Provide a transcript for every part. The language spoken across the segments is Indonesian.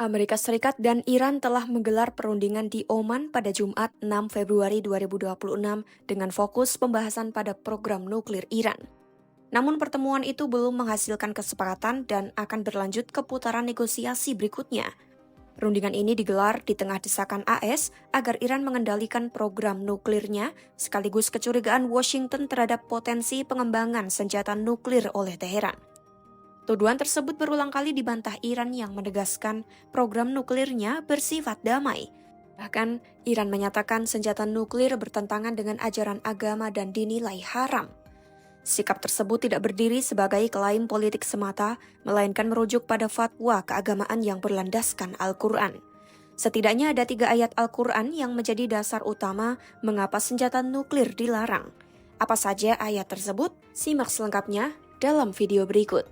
Amerika Serikat dan Iran telah menggelar perundingan di Oman pada Jumat 6 Februari 2026 dengan fokus pembahasan pada program nuklir Iran. Namun pertemuan itu belum menghasilkan kesepakatan dan akan berlanjut ke putaran negosiasi berikutnya. Perundingan ini digelar di tengah desakan AS agar Iran mengendalikan program nuklirnya sekaligus kecurigaan Washington terhadap potensi pengembangan senjata nuklir oleh Teheran. Tuduhan tersebut berulang kali dibantah Iran yang menegaskan program nuklirnya bersifat damai. Bahkan, Iran menyatakan senjata nuklir bertentangan dengan ajaran agama dan dinilai haram. Sikap tersebut tidak berdiri sebagai klaim politik semata, melainkan merujuk pada fatwa keagamaan yang berlandaskan Al-Quran. Setidaknya ada 3 ayat Al-Quran yang menjadi dasar utama mengapa senjata nuklir dilarang. Apa saja ayat tersebut? Simak selengkapnya dalam video berikut.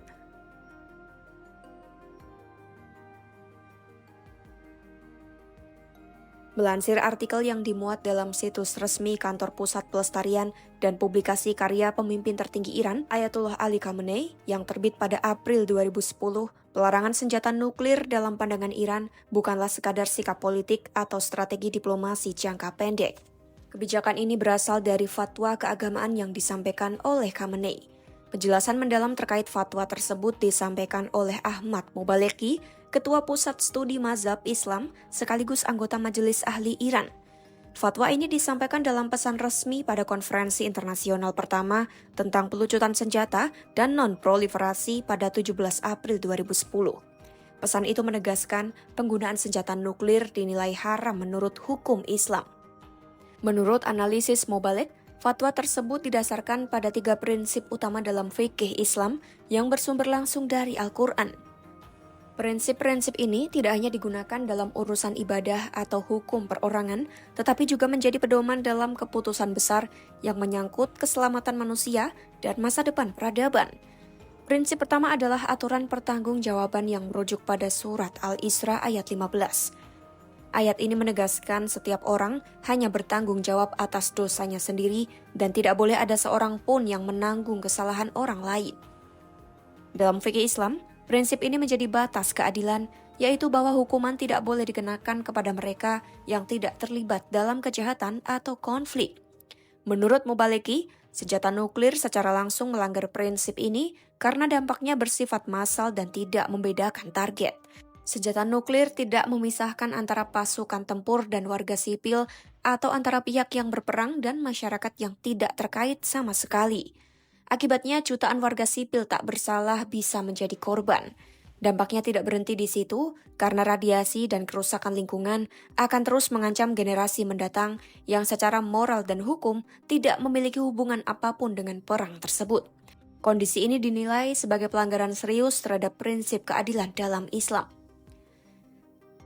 Melansir artikel yang dimuat dalam situs resmi Kantor Pusat Pelestarian dan Publikasi Karya Pemimpin Tertinggi Iran, Ayatollah Ali Khamenei, yang terbit pada April 2010, pelarangan senjata nuklir dalam pandangan Iran bukanlah sekadar sikap politik atau strategi diplomasi jangka pendek. Kebijakan ini berasal dari fatwa keagamaan yang disampaikan oleh Khamenei. Penjelasan mendalam terkait fatwa tersebut disampaikan oleh Ahmad Mobaleki, Ketua Pusat Studi Mazhab Islam sekaligus anggota Majelis Ahli Iran. Fatwa ini disampaikan dalam pesan resmi pada konferensi internasional pertama tentang pelucutan senjata dan non-proliferasi pada 17 April 2010. Pesan itu menegaskan penggunaan senjata nuklir dinilai haram menurut hukum Islam. Menurut analisis Mobalek, fatwa tersebut didasarkan pada 3 prinsip utama dalam fikih Islam yang bersumber langsung dari Al-Quran. Prinsip-prinsip ini tidak hanya digunakan dalam urusan ibadah atau hukum perorangan, tetapi juga menjadi pedoman dalam keputusan besar yang menyangkut keselamatan manusia dan masa depan peradaban. Prinsip pertama adalah aturan pertanggungjawaban yang merujuk pada surat Al-Isra ayat 15. Ayat ini menegaskan setiap orang hanya bertanggung jawab atas dosanya sendiri dan tidak boleh ada seorang pun yang menanggung kesalahan orang lain. Dalam fikih Islam, prinsip ini menjadi batas keadilan, yaitu bahwa hukuman tidak boleh dikenakan kepada mereka yang tidak terlibat dalam kejahatan atau konflik. Menurut Mobaleki, senjata nuklir secara langsung melanggar prinsip ini karena dampaknya bersifat massal dan tidak membedakan target. Senjata nuklir tidak memisahkan antara pasukan tempur dan warga sipil atau antara pihak yang berperang dan masyarakat yang tidak terkait sama sekali. Akibatnya, jutaan warga sipil tak bersalah bisa menjadi korban. Dampaknya tidak berhenti di situ, karena radiasi dan kerusakan lingkungan akan terus mengancam generasi mendatang yang secara moral dan hukum tidak memiliki hubungan apapun dengan perang tersebut. Kondisi ini dinilai sebagai pelanggaran serius terhadap prinsip keadilan dalam Islam.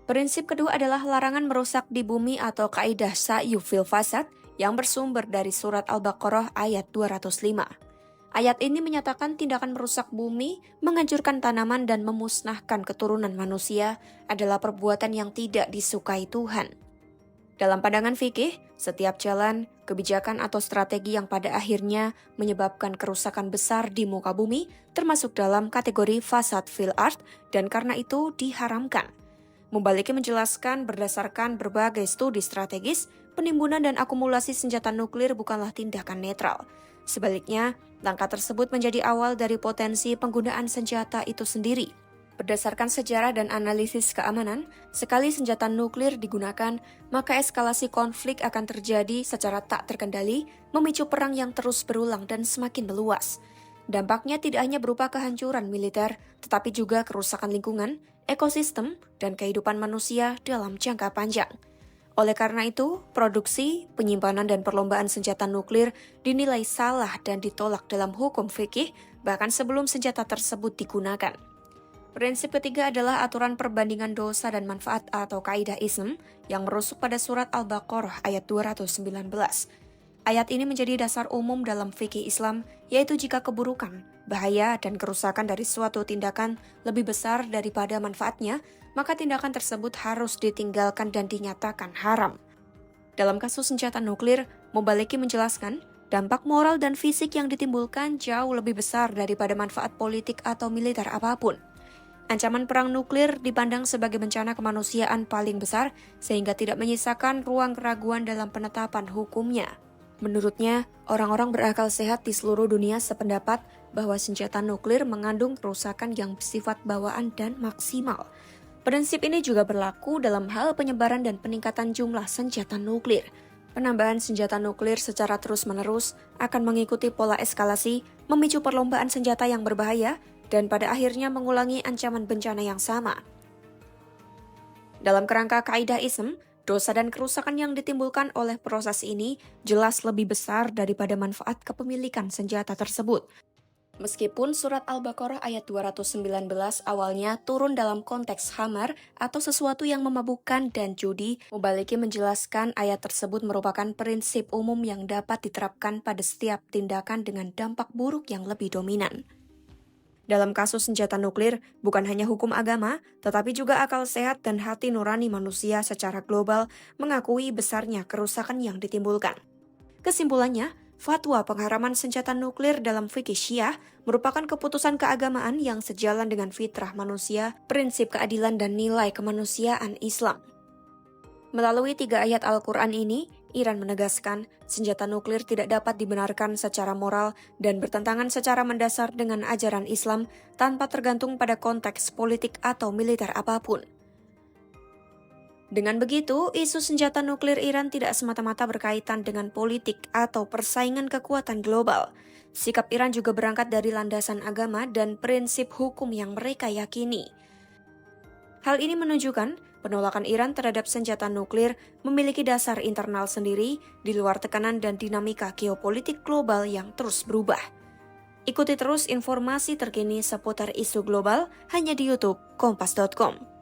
Prinsip kedua adalah larangan merusak di bumi atau kaidah sa'yu fil fasad yang bersumber dari surat Al-Baqarah ayat 205. Ayat ini menyatakan tindakan merusak bumi, menghancurkan tanaman dan memusnahkan keturunan manusia adalah perbuatan yang tidak disukai Tuhan. Dalam pandangan fikih, setiap jalan, kebijakan atau strategi yang pada akhirnya menyebabkan kerusakan besar di muka bumi termasuk dalam kategori fasad fil ard dan karena itu diharamkan. Mobaleki menjelaskan berdasarkan berbagai studi strategis, penimbunan dan akumulasi senjata nuklir bukanlah tindakan netral. Sebaliknya, langkah tersebut menjadi awal dari potensi penggunaan senjata itu sendiri. Berdasarkan sejarah dan analisis keamanan, sekali senjata nuklir digunakan, maka eskalasi konflik akan terjadi secara tak terkendali, memicu perang yang terus berulang dan semakin meluas. Dampaknya tidak hanya berupa kehancuran militer, tetapi juga kerusakan lingkungan, ekosistem, dan kehidupan manusia dalam jangka panjang. Oleh karena itu, produksi, penyimpanan, dan perlombaan senjata nuklir dinilai salah dan ditolak dalam hukum fikih, bahkan sebelum senjata tersebut digunakan. Prinsip ketiga adalah aturan perbandingan dosa dan manfaat atau kaidah Islam yang merujuk pada surat Al-Baqarah ayat 219. Ayat ini menjadi dasar umum dalam fikih Islam, yaitu jika keburukan, bahaya, dan kerusakan dari suatu tindakan lebih besar daripada manfaatnya, maka tindakan tersebut harus ditinggalkan dan dinyatakan haram. Dalam kasus senjata nuklir, Mobaleki menjelaskan, dampak moral dan fisik yang ditimbulkan jauh lebih besar daripada manfaat politik atau militer apapun. Ancaman perang nuklir dipandang sebagai bencana kemanusiaan paling besar sehingga tidak menyisakan ruang keraguan dalam penetapan hukumnya. Menurutnya, orang-orang berakal sehat di seluruh dunia sependapat bahwa senjata nuklir mengandung kerusakan yang bersifat bawaan dan maksimal. Prinsip ini juga berlaku dalam hal penyebaran dan peningkatan jumlah senjata nuklir. Penambahan senjata nuklir secara terus-menerus akan mengikuti pola eskalasi, memicu perlombaan senjata yang berbahaya, dan pada akhirnya mengulangi ancaman bencana yang sama. Dalam kerangka kaidah Islam, dosa dan kerusakan yang ditimbulkan oleh proses ini jelas lebih besar daripada manfaat kepemilikan senjata tersebut. Meskipun surat Al-Baqarah ayat 219 awalnya turun dalam konteks khamar atau sesuatu yang memabukkan dan judi, Mubaliki menjelaskan ayat tersebut merupakan prinsip umum yang dapat diterapkan pada setiap tindakan dengan dampak buruk yang lebih dominan. Dalam kasus senjata nuklir, bukan hanya hukum agama, tetapi juga akal sehat dan hati nurani manusia secara global mengakui besarnya kerusakan yang ditimbulkan. Kesimpulannya, fatwa pengharaman senjata nuklir dalam fikih Syiah merupakan keputusan keagamaan yang sejalan dengan fitrah manusia, prinsip keadilan dan nilai kemanusiaan Islam. Melalui 3 ayat Al-Quran ini, Iran menegaskan senjata nuklir tidak dapat dibenarkan secara moral dan bertentangan secara mendasar dengan ajaran Islam tanpa tergantung pada konteks politik atau militer apapun. Dengan begitu, isu senjata nuklir Iran tidak semata-mata berkaitan dengan politik atau persaingan kekuatan global. Sikap Iran juga berangkat dari landasan agama dan prinsip hukum yang mereka yakini. Hal ini menunjukkan penolakan Iran terhadap senjata nuklir memiliki dasar internal sendiri di luar tekanan dan dinamika geopolitik global yang terus berubah. Ikuti terus informasi terkini seputar isu global hanya di YouTube Kompas.com.